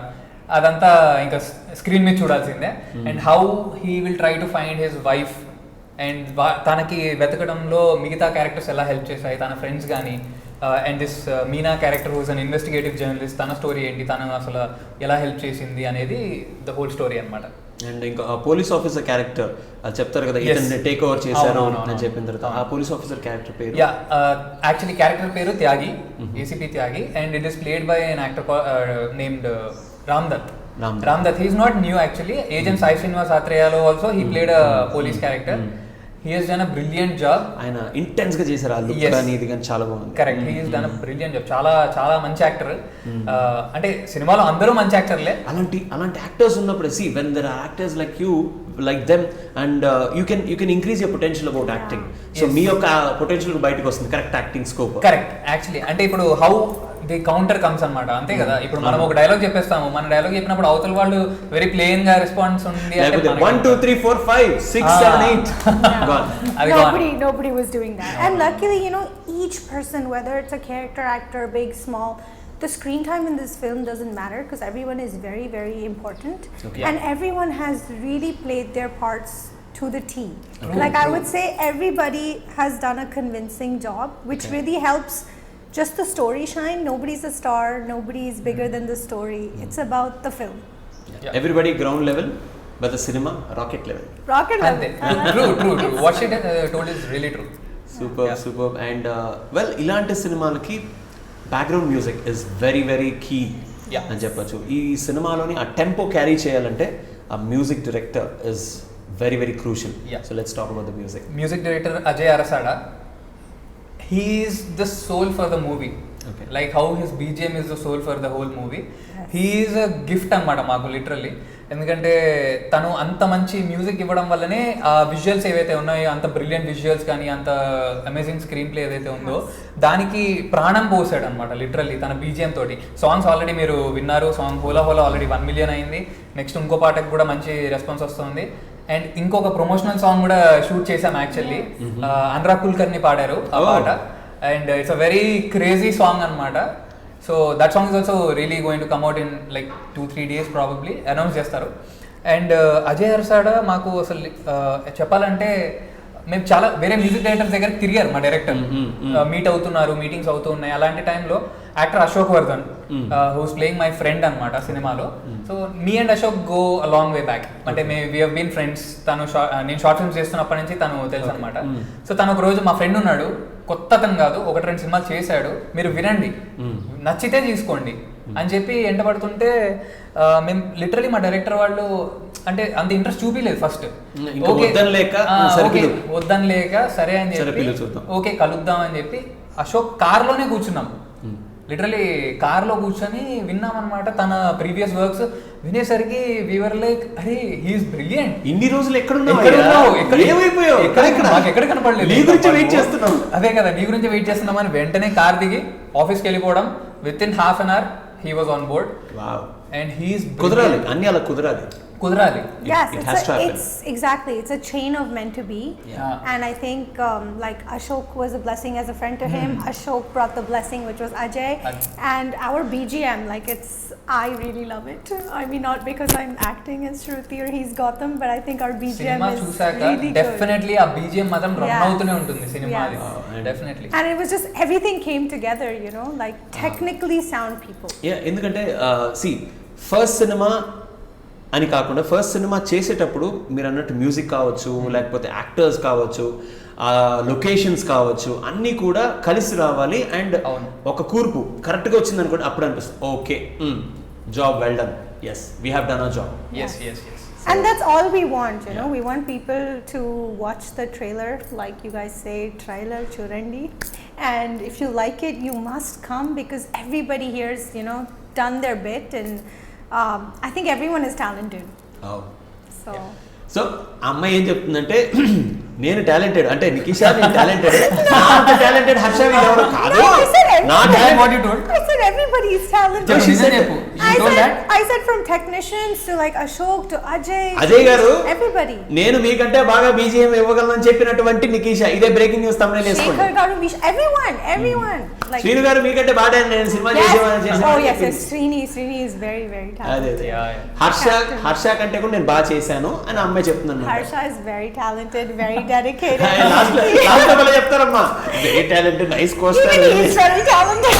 S2: అదంతా ఇంకా స్క్రీన్ మీద చూడాల్సిందే. And how he will try to find his wife and తనకి వెతకడంలో మిగతా క్యారెక్టర్స్ ఎలా హెల్ప్ చేశాయి, తన ఫ్రెండ్స్ కానీ. And this Meena character who's an investigative journalist, తన స్టోరీ ఏంటి, తను అసలు ఎలా హెల్ప్ చేసింది అనేది ద హోల్ స్టోరీ అనమాట.
S1: అండ్ ఇంకా పోలీస్ ఆఫీసర్ క్యారెక్టర్ అది చెప్తారు కదా,
S2: Yes.
S1: ఇతన్ని టేక్ ఓవర్ చేశారు
S2: అవును.
S1: అని చెప్పిన తర్వాత ఆ పోలీస్ ఆఫీసర్ క్యారెక్టర్ పేరు?
S2: యా, యాక్చువల్లీ క్యారెక్టర్ పేరు Tyagi, ACP Tyagi. And it is played by an actor named Ram Dutt. He is not new actually. Agent Sai Srinivas Athreyalo also he played a police character. He has done a brilliant job.
S1: ఆయన intense గా చేశారు, ఆ look కానీ ఇది కానీ చాలా బాగుంది.
S2: Correct. He has done a brilliant job. చాలా చాలా మంచి యాక్టర్. అంటే సినిమాలో అందరూ మంచి యాక్టర్లే.
S1: అలాంటి యాక్టర్స్ ఉన్నప్పుడు see when there are actors like you like them and you can increase your potential about acting. So మీ యొక్క పొటెన్షియల్ బయటకు వస్తుంది, correct acting scope.
S2: Correct. Actually అంటే ఇప్పుడు హౌ ది కౌంటర్ కమ్స్ అనమాట, అంతే కదా. ఇప్పుడు మనం ఒక డైలాగ్ చెప్పేస్తాము, మన డైలాగ్ చెప్పినప్పుడు అవతల వాళ్ళు వెరీ ప్లెయిన్ గా రెస్పాన్స్ ఉంది అంటే
S1: 1 2 3 4 5 6 7 8 gone.
S3: Nobody was doing that. And luckily, you know, each person, whether it's a character actor, big, small, the screen time in this film doesn't matter because everyone is very, very important.
S1: Okay.
S3: And everyone has really played their parts to the T.
S2: True,
S3: Like I
S2: true.
S3: would say everybody has done a convincing job, which really helps just the story shine. Nobody's a star, nobody is bigger than the story. It's about the film.
S2: Yeah.
S1: Everybody ground level, but the cinema rocket level.
S3: Rocket
S2: అంతే.
S3: level.
S2: True. What she told is really true.
S1: Superb. And well, ఇలాంటి సినిమాలకి background music is very very key
S2: Yeah.
S1: అని చెప్పొచ్చు. ఈ సినిమాలోని ఆ tempo carry చేయాలంటే ఆ music director is very very crucial.
S2: Yeah.
S1: So let's talk about the music.
S2: Music director Ajay Arasada, he is the soul for the movie.
S1: Okay.
S2: Like how his BGM is the soul for the whole movie.
S3: Yes.
S2: He is a gift అన్నమాట మాకు literally. ఎందుకంటే తను అంత మంచి music ఇవ్వడం వల్లనే ఆ visuals ఏవైతే ఉన్నాయో, అంత బ్రిలియంట్ విజువల్స్ కానీ, అంత అమేజింగ్ స్క్రీన్ ప్లే ఏదైతే ఉందో దానికి ప్రాణం పోసాడు అనమాట లిటరల్లీ తన BGM తోటి. సాంగ్స్ ఆల్రెడీ మీరు విన్నారు, సాంగ్ హోలా ఆల్రెడీ 1 million అయింది. నెక్స్ట్ ఇంకో పాటకు కూడా మంచి రెస్పాన్స్ వస్తుంది. అండ్ ఇంకొక ప్రమోషనల్ సాంగ్ కూడా షూట్ చేశాం యాక్చువల్లీ. అనురాగ్ కుల్కర్ని పాడారు ఆ పాట. And it's a very crazy song అనమాట. So that song is also really going to come out in like 2-3 days probably announce చేస్తారు. అండ్ అజయ్ అరసాడా మాకు అసలు చెప్పాలంటే మేము చాలా వేరే మ్యూజిక్ డైరెక్టర్స్ దగ్గర తిరిగారు మా డైరెక్టర్, మీట్ అవుతున్నారు, మీటింగ్స్ అవుతూ ఉన్నాయి. అలాంటి టైంలో actor Ashok Vardhan who's playing my friend అనమాట సినిమాలో. So me and Ashok go a long way back. అంటే వీ హవ్ బీన్ ఫ్రెండ్స్. తను నేను షార్ట్ ఫిల్మ్స్ చేస్తున్నప్పటి నుంచి తను తెలుసు అనమాట. సో తను ఒక రోజు మా ఫ్రెండ్ ఉన్నాడు, కొత్త అతను కాదు, 1-2 సినిమాలు చేశాడు, మీరు వినండి, నచ్చితే తీసుకోండి అని చెప్పి ఎంటబడుతుంటే మేము లిటరలీ మా డైరెక్టర్ వాళ్ళు అంటే అంత ఇంట్రెస్ట్ చూపించలేదు ఫస్ట్. వద్దని లేక సరే అని చెప్పి ఓకే కలుద్దాం అని చెప్పి అశోక్ కార్లోనే కూర్చున్నాం. లిటరలీ కార్లో కూర్చొని విన్నాం అనమాట తన ప్రీవియస్ వర్క్స్. వినేసరికి వీవర్ లైక్ అరే హీఈస్ బ్రిలియంట్.
S1: ఇన్ని రోజులు ఎక్కడ
S2: కనపడలేదు. అదే కదా నీ గురించి వెయిట్ చేస్తున్నామని వెంటనే కార్ దిగి ఆఫీస్కి వెళ్ళిపోవడం. With in ½ an hour he was on board.
S1: Wow.
S2: And he is
S1: కుదరాలి, అన్ని అలా కుదరాలి.
S2: కుదరాలి.
S3: Yes,
S1: it has to happen.
S3: it's exactly. It's a chain of meant to be.
S2: Yeah.
S3: And I think like Ashok was a blessing as a friend to him. Ashok brought the blessing, which was Ajay. And our BGM, like I really love it. I mean, not because I'm acting as Shruti or he's got them, but I think our BGM
S2: cinema
S3: is
S2: చూసాక
S3: really good.
S2: Definitely ఆ BGM మాత్రం run
S3: Yes.
S2: అవుతూనే ఉంటుంది cinema.
S3: Yes.
S2: Definitely.
S3: And it was just everything came together, you know, like technically sound people.
S1: ఎందుకంటే first cinema అని కాకుండా first cinema చేసేటప్పుడు మీరు అన్నట్టు మ్యూజిక్ కావచ్చు, లేకపోతే యాక్టర్స్ కావచ్చు, లొకేషన్స్ కావచ్చు, అన్నీ కూడా కలిసి రావాలి. అండ్
S2: అవును.
S1: ఒక కూర్పు కరెక్ట్గా వచ్చింది అనుకోండి, అప్పుడు అనిపిస్తుంది okay job well done, yes we have done our job.
S2: Yes yes yes.
S3: And that's all we want, you know. We want people to watch the trailer, like you guys say, trailer churandi. And if you like it, you must come because everybody here's, you know, done their bit, and I think everyone is talented. So.
S1: So అమ్మాయి ఏం చెప్తుందంటే నేను talented అంటే నికిషా నేను talented, talented Harsha ఎవరు కాదు.
S3: No, I said everybody.
S1: Not
S2: Tell what you told.
S3: I said everybody is talented.
S1: No, she said-
S3: I said from technicians to like Ashok to Ajay.
S1: Ajay గారు
S3: Everybody.
S1: నేను మీకంటే బాగా బీజిఎం ఇవ్వగలను చెప్పినటువంటి నికిషా ఇదే బ్రేకింగ్ న్యూస్ తమనే వేసుకోండి.
S3: Shekhar Garu, everyone. Like.
S1: Srinu గారు మీకంటే బాగా నేను సినిమా
S3: Yes.
S1: చేసేవాడిని
S3: Oh yes, yes. Srini is very
S1: అదే
S3: talented.
S1: అదే.
S2: Yeah, yeah.
S1: హర్ష కంటే కూడా నేను బాగా చేశాను అని అమ్మాయి చెప్తున్నాను.
S3: Harsha is very talented, very dedicated.
S1: Last లో మళ్ళీ చెప్తారమ్మా very talented nice costar.
S3: Even he is very talented.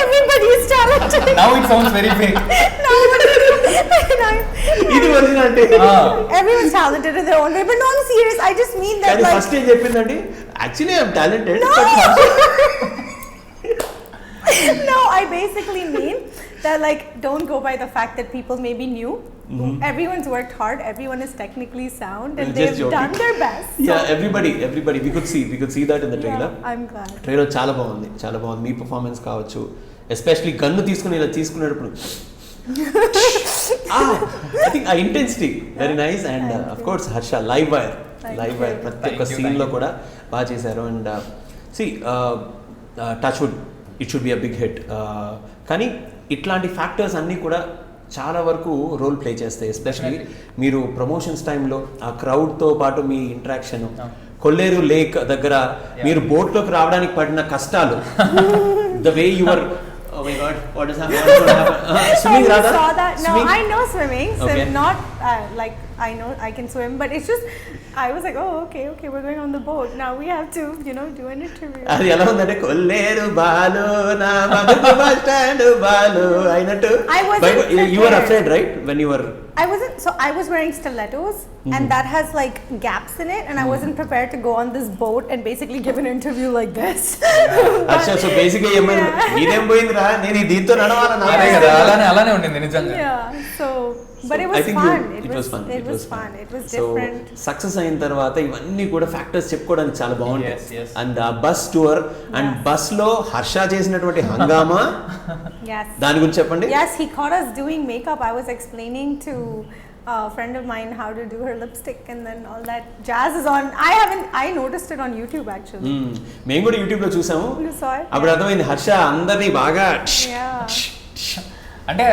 S3: Everybody is talented.
S2: Now it sounds very fake.
S1: ఇది ఒరిజినల్ అంటే.
S3: Everyone's talented in their own way, but no, I'm serious. I just mean that
S1: కానీ
S3: like.
S1: First ఏం చెప్పిందండి actually I'm talented.
S3: No, I basically mean that like don't go by the fact that people may be new. Everyone's worked hard. Everyone is technically sound, and
S1: Just
S3: they've
S1: joking.
S3: done their best.
S1: Yeah, everybody we could see that in the trailer.
S3: Yeah, I'm glad.
S1: Trailer చాలా బాగుంది మీ performance కావచ్చు, especially gun తీసుకుని ఇలా తీసుకునేటప్పుడు I think ఆ intensity very nice. And of course Harsha live wire ప్రతి ఒక్క సీన్ లో కూడా బాగా చేశారు. And touch wood it should be a big hit. కానీ ఇట్లాంటి ఫ్యాక్టర్స్ అన్నీ కూడా చాలా వరకు రోల్ ప్లే చేస్తాయి. ఎస్పెషలీ మీరు ప్రమోషన్స్ టైంలో ఆ క్రౌడ్తో పాటు మీ ఇంటరాక్షన్, కొల్లేరు లేక్ దగ్గర మీరు బోట్లోకి రావడానికి పడిన కష్టాలు, the way your oh my god what is happening? Swimming
S3: I
S1: rather
S3: saw that. No,
S1: swimming?
S3: I know swimming. So
S1: Okay.
S3: not like I know I can swim, but it's just I was like, oh okay, we're going on the boat now. We have to, you know, do an interview.
S1: అది ఎలా ఉందంటే కొల్లేరు బాలు నా మధుకు bus stand Balu అయినట్టు.
S3: I wasn't
S1: you were
S3: prepared.
S1: afraid right when you were.
S3: I wasn't. So I was wearing stilettos, and that has like gaps in it, and I wasn't prepared to go on this boat and basically give an interview like this.
S1: అచ్చా so బేసిక్గా ఏమైంది ఇదేం పోయిందిరా నేను దీంతో నడవాలని
S2: అదే కదా, అలానే ఉండింది నిజంగా.
S3: Yeah. So, but it
S1: I
S3: was
S1: think
S3: fun.
S1: it was fun.
S3: It was fun. It was
S1: So
S3: different.
S1: Success అయిన తర్వాత ఇవన్నీ కూడా ఫ్యాక్టర్స్ చెప్పుకోవడానికి చాలా
S2: Yes,
S1: బాగుంటాయి.
S2: yes.
S1: అండ్ ఆ బస్ టూర్ అండ్ బస్ లో హర్ష చేసినటువంటి హంగామా
S3: Yes.
S1: దాని గురించి చెప్పండి.
S3: Yes, he caught us doing makeup. I was explaining to a friend of mine how to do her lipstick, and then all that jazz is on. I noticed it on YouTube actually.
S1: మేము కూడా YouTube లో చూసాము.
S3: You saw it?
S1: అప్పుడు అర్థమైంది హర్ష అందరినీ బాగా
S3: Yeah.
S2: అంటే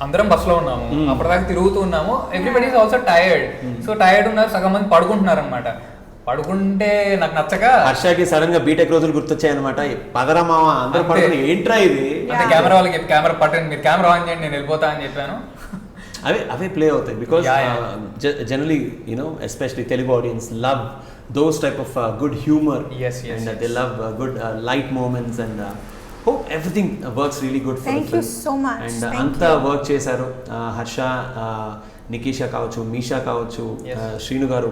S2: అందరం బస్సులో ఉన్నాము, అప్పటిదాకా తిరుగుతూ ఉన్నాము. Everybody is also tired. So tired ఉన్నారు, సగం మంది పడుకుంటున్నారు అనమాట. పడుకుంటే నాకు నచ్చక
S1: హర్షకి సడన్ గా బీటెక్ రోజులు గుర్తొచ్చాయి అనమాట. పదరా మామ అందరూ పడుకుని ఏంట్రా ఇది
S2: అంటే కెమెరా వాళ్ళకి కెమెరా పట్టండి, మీరు కెమెరా ఆన్ చేయండి, నేను వెళ్ళిపోతా అని చెప్పాను.
S1: అవే ప్లే అవుతాయి because generally you know especially Telugu audience love those type of good humour and they love good light moments and hope everything works really good for
S3: Thank
S1: the film.
S3: you so much.
S1: And
S3: Thank
S1: anta
S3: you.
S1: work చేశారు హర్ష, నికిషా కావచ్చు, మీషా కావచ్చు, శ్రీను గారు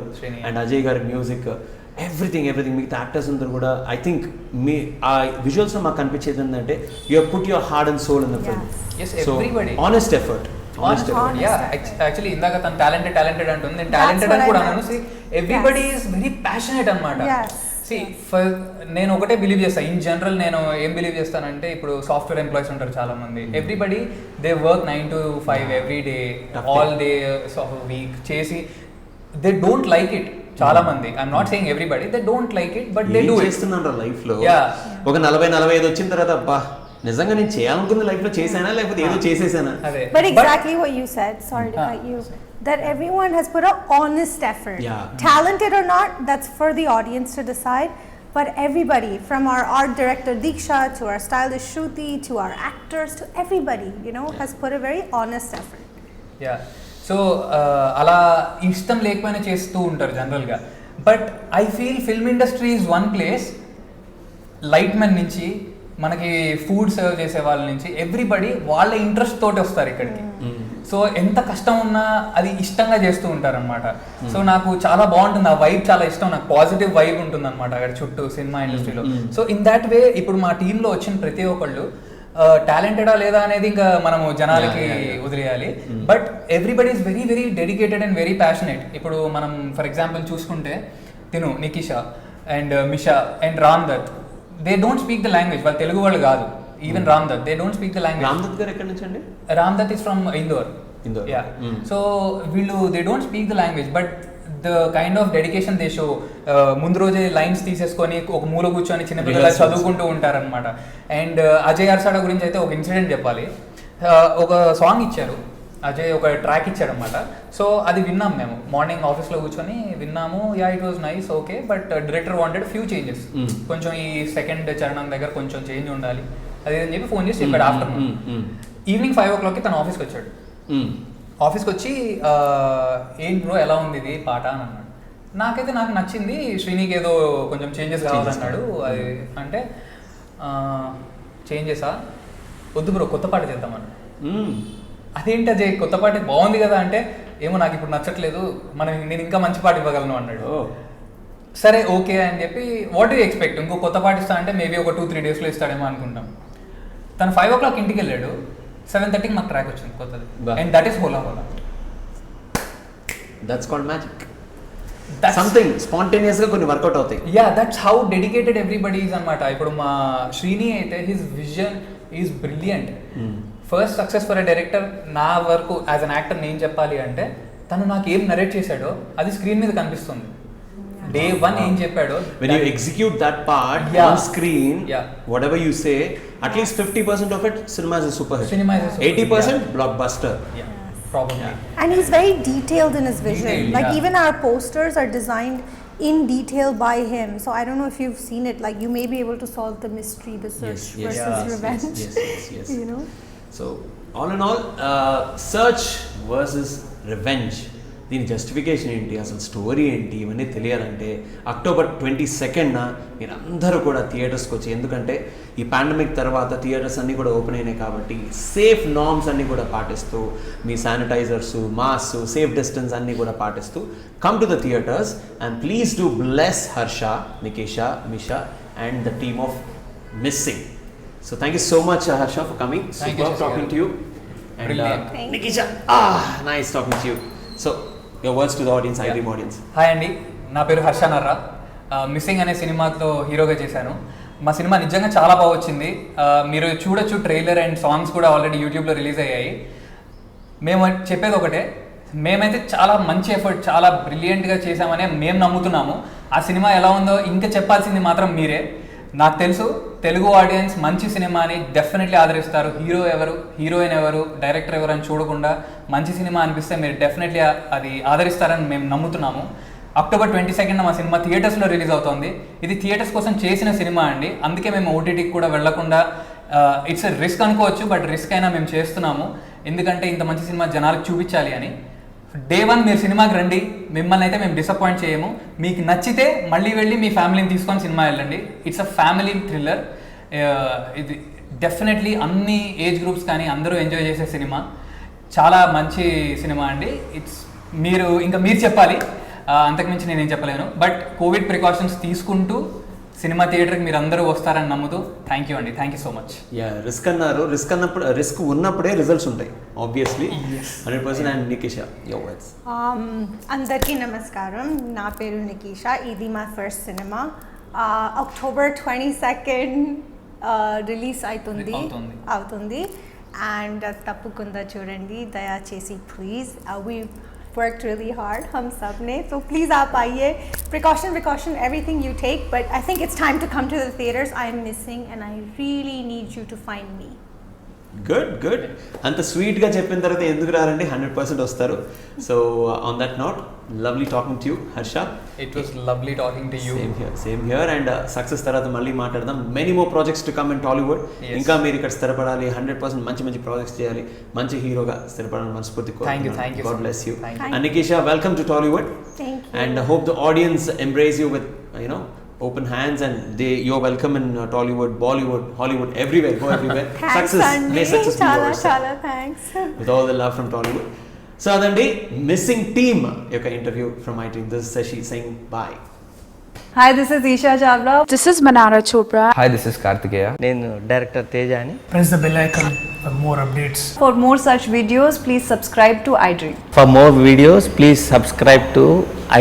S1: and Ajay గారి music everything మిగతా actors అందరూ కూడా I think మీ ఆ visuals లో మాకు కనిపించేది ఏంటంటే you have put your heart and soul in the film. So honest effort.
S2: Actually ఇందాక తను టాలెంటెడ్ అంటుంది, నేను టాలెంటెడ్ అని కూడా అన్నాను. ఎవ్రీబడి ఈస్ వెరీ ప్యాషనేట్ అనమాట. నేను ఒకటే బిలీవ్ చేస్తాను ఇన్ జనరల్. నేను ఏం బిలీవ్ చేస్తానంటే, ఇప్పుడు సాఫ్ట్వేర్ ఎంప్లాయీస్ ఉంటారు చాలా మంది. Everybody they work 9 to 5 every day, all day week చేసి దే డోంట్ లైక్ ఇట్. చాలా మంది, I'm not saying everybody, they don't like it, but they do చేస్తున్నారు
S1: లైఫ్ లో. ఒక 40-45 వచ్చిన తర్వాత అబ్బా నిజంగా నేను చేయాలనుకున్న లైఫ్లో చేశానా లేకపోతే ఏదో చేసేసానా?
S2: అదే
S3: But exactly what you said, sorry to cut you, that everyone has put an honest effort.
S1: Yeah.
S3: Talented or not, that's for the audience to decide. But everybody, from our art director Diksha to our stylist Shruti to our actors to everybody, you know, has put a very honest effort.
S2: Yeah so అలా ఇష్టం లేకపోయినా చేస్తూ ఉంటారు జనరల్గా. But I feel film industry is one place, light men నుంచి మనకి food serve చేసే వాళ్ళ నుంచి ఎవ్రీబడి వాళ్ళ ఇంట్రెస్ట్ తోటి వస్తారు ఇక్కడికి. సో ఎంత కష్టం ఉన్నా అది ఇష్టంగా చేస్తూ ఉంటారనమాట. సో నాకు చాలా బాగుంటుంది ఆ వైబ్, చాలా ఇష్టం నాకు. పాజిటివ్ వైబ్ ఉంటుంది అనమాట అక్కడ చుట్టూ సినిమా ఇండస్ట్రీలో. సో ఇన్ దాట్ వే ఇప్పుడు మా టీంలో వచ్చిన ప్రతి ఒక్కళ్ళు టాలెంటెడా లేదా అనేది ఇంకా మనము జనాలకి వదిలేయాలి. But everybody is very very dedicated and very passionate. ఇప్పుడు మనం ఫర్ ఎగ్జాంపుల్ చూసుకుంటే తిను, Nikeesha and Misha and Ram Dutt, they don't speak the language. వాళ్ళు తెలుగు వాళ్ళు కాదు. Even Ram Dutt, they don't speak the language.
S1: Ram Dutt garu ఎక్కడి నుంచి అండి?
S2: Ram Dutt is from Indore.
S1: Yeah.
S2: So వీళ్ళు they don't speak the language, but the kind of dedication they show. ముందు రోజే లైన్స్ తీసేసుకొని ఒక మూల కూర్చొని చిన్నపిల్లలు చదువుకుంటూ ఉంటారనమాట. అండ్ అజయ్ అర్సాడా గురించి అయితే ఒక ఇన్సిడెంట్ చెప్పాలి. ఒక సాంగ్ ఇచ్చారు, అజయ్ ఒక ట్రాక్ ఇచ్చాడనమాట. సో అది విన్నాం మేము మార్నింగ్ ఆఫీస్లో కూర్చొని విన్నాము. Yeah it was nice, okay, but director wanted few changes. కొంచెం ఈ సెకండ్ చరణం దగ్గర కొంచెం చేంజ్ ఉండాలి అది అని చెప్పి ఫోన్ చేసి చెప్పాడు. ఆఫ్టర్నూన్ ఈవినింగ్ 5 o'clockకి తను ఆఫీస్కి వచ్చాడు. ఆఫీస్కి వచ్చి ఏంటి బ్రో ఎలా ఉంది ఇది పాట అని అన్నాడు. నాకు నచ్చింది, శ్రీనికి ఏదో కొంచెం చేంజెస్ కావాలన్నాడు. అది అంటే చేంజెసా వద్దు బ్రో కొత్త పాట చేద్దామన్నాడు. అదేంటి అజయ్ కొత్త పాట బాగుంది కదా అంటే, ఏమో నాకు ఇప్పుడు నచ్చట్లేదు, నేను ఇంకా మంచి పాట ఇవ్వగలను అన్నాడు. సరే ఓకే అని చెప్పి వాట్ యూ ఎక్స్పెక్ట్, ఇంకో కొత్త పాట ఇస్తా అంటే మేబీ ఒక 2-3 డేస్లో ఇస్తాడేమో అనుకుంటాం. తను 5 o'clock ఇంటికి వెళ్ళాడు, 7:30కి మాకు ట్రాక్ వచ్చింది కొత్తది. అండ్ దట్ ఈస్ హోలా హోలా.
S1: That's called magic. Something spontaneous గా కొన్ని వర్కౌట్ అవుతాయి.
S2: Yeah, that's how dedicated everybody is అనమాట. ఇప్పుడు మా శ్రీని అయితే his vision is brilliant. First success for a director నా వరకు యాజ్ అన్ యాక్టర్ నేను చెప్పాలి అంటే, తను నాకు ఏం నరేట్ చేశాడో అది స్క్రీన్ మీద కనిపిస్తుంది. Day 1 ఏం చెప్పాడో,
S1: when you execute that part on screen, whatever you say, at least 50% of it cinema is a super hit. 80% blockbuster.
S2: Yeah, probably.
S3: And he's very detailed in his vision. Like even our posters are designed in detail by him. So I don't know if you've seen it. Like you may be able to solve the mystery, the search versus revenge.
S1: Yes.
S3: You know.
S1: So all in all, search versus revenge. దీని justification ఏంటి, అసలు story ఏంటి, ఇవన్నీ తెలియాలంటే October 22nd మీరు అందరూ కూడా థియేటర్స్కి వచ్చి, ఎందుకంటే ఈ పాండమిక్ తర్వాత థియేటర్స్ అన్నీ కూడా ఓపెన్ అయినాయి కాబట్టి సేఫ్ నార్మ్స్ అన్నీ కూడా పాటిస్తూ, మీ శానిటైజర్స్, మాస్క్, సేఫ్ డిస్టెన్స్ అన్నీ కూడా పాటిస్తూ come to the theatres and please do bless Harsha, Nikesha, Misha and the team of missing. So thank you so much Harsha for coming. Super talking to you. And Nikisha, nice talking to you. So your words to the audience, iDream audience.
S2: Hi అండి, నా పేరు Harsha Narra. Missing అనే సినిమాతో హీరోగా చేశాను. మా cinema నిజంగా చాలా బాగా వచ్చింది. మీరు చూడొచ్చు, ట్రైలర్ అండ్ సాంగ్స్ కూడా ఆల్రెడీ యూట్యూబ్లో రిలీజ్ అయ్యాయి. మేము చెప్పేది ఒకటే, మేమైతే చాలా మంచి ఎఫర్ట్, చాలా బ్రిలియంట్గా చేశామని మేము నమ్ముతున్నాము. ఆ సినిమా ఎలా ఉందో ఇంకా చెప్పాల్సింది మాత్రం మీరే. నాకు తెలుసు తెలుగు ఆడియన్స్ మంచి సినిమాని డెఫినెట్లీ ఆదరిస్తారు. హీరో ఎవరు, హీరోయిన్ ఎవరు, డైరెక్టర్ ఎవరు అని చూడకుండా మంచి సినిమా అనిపిస్తే మీరు డెఫినెట్లీ అది ఆదరిస్తారని మేము నమ్ముతున్నాము. October 22nd మా సినిమా థియేటర్స్లో రిలీజ్ అవుతుంది. ఇది థియేటర్స్ కోసం చేసిన సినిమా అండి, అందుకే మేము ఓటీటీకి కూడా వెళ్లకుండా, ఇట్స్ ఎ రిస్క్ అనుకోవచ్చు, బట్ రిస్క్ అయినా మేము చేస్తున్నాము, ఎందుకంటే ఇంత మంచి సినిమా జనాలకు చూపించాలి అని. Day 1 మీరు సినిమాకి రండి, మిమ్మల్ని అయితే మేము డిసప్పాయింట్ చేయము. మీకు నచ్చితే మళ్ళీ వెళ్ళి మీ ఫ్యామిలీని తీసుకొని సినిమా వెళ్ళండి. It's a family thriller. ఇది డెఫినెట్లీ అన్ని ఏజ్ గ్రూప్స్ కానీ అందరూ ఎంజాయ్ చేసే సినిమా, చాలా మంచి సినిమా అండి. మీరు చెప్పాలి, అంతకుమించి నేనేం చెప్పలేను. బట్ కోవిడ్ ప్రికాషన్స్ తీసుకుంటూ సినిమా థియేటర్కి మీరు అందరూ వస్తారని నమ్ముతూ థ్యాంక్ యూ అండి, thank you so much.
S1: Risk అన్నారు, రిస్క్ ఉన్నప్పుడే రిజల్ట్స్ ఉంటాయి obviously. 100%. And Nikisha, your words.
S3: అందరికీ నమస్కారం, నా పేరు నికిషా. ఇది మా first cinema. October 22nd release అవుతుంది. అండ్ తప్పకుండా చూడండి, దయచేసి please. worked really hard, hum sab ne. So please aap aiye. Precaution, everything you take. But I think it's time to come to the theaters. I am missing and I really need you to find me.
S1: Good అంత స్వీట్గా చెప్పిన తర్వాత ఎందుకు రారండి, 100% వస్తారు. So on that note, lovely talking to you Harsha.
S2: It was lovely talking to you.
S1: Same here and success తర్వాత మళ్ళీ మాట్లాడదాం. Many more projects to come in Tollywood. ఇంకా మీరు ఇక్కడ స్థిరపడాలి, 100% మంచి ప్రాజెక్ట్స్ చేయాలి, మంచి హీరోగా స్థిరపడాలని మనస్ఫూర్తి కోరుకుంటున్నాను. God bless you. And Nikesha, welcome to Tollywood.
S3: Thank you.
S1: And hope the audience embrace you with open hands, and you're welcome in Tollywood, Bollywood, Hollywood, everywhere. Go everywhere.
S3: Thanks, Sandy.
S1: May success be yours.
S3: Chala, thanks.
S1: With all the love from Tollywood. So adandi missing team yoka interview from my team. This is Sashi saying bye.
S4: Hi, this is Isha Chavla.
S5: This is Manara Chopra.
S6: Hi, this is Kartikeya.
S7: నేను director Teja అని.
S8: Press the bell icon for more updates.
S4: For more such videos, please subscribe to iDream.
S7: For more videos, please subscribe to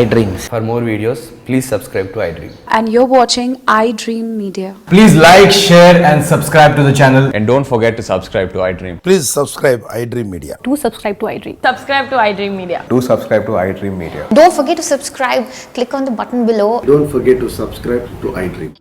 S7: iDreams.
S6: For more videos, please subscribe to iDream.
S5: And you're watching iDream Media.
S9: Please like, share and subscribe to the channel.
S6: And don't forget to subscribe to iDream.
S10: Please subscribe iDream Media.
S5: Do subscribe to iDream.
S4: Subscribe to iDream Media.
S6: Do subscribe to iDream Media.
S11: Don't forget to subscribe. Click on the button below.
S10: Don't forget to subscribe to iDream.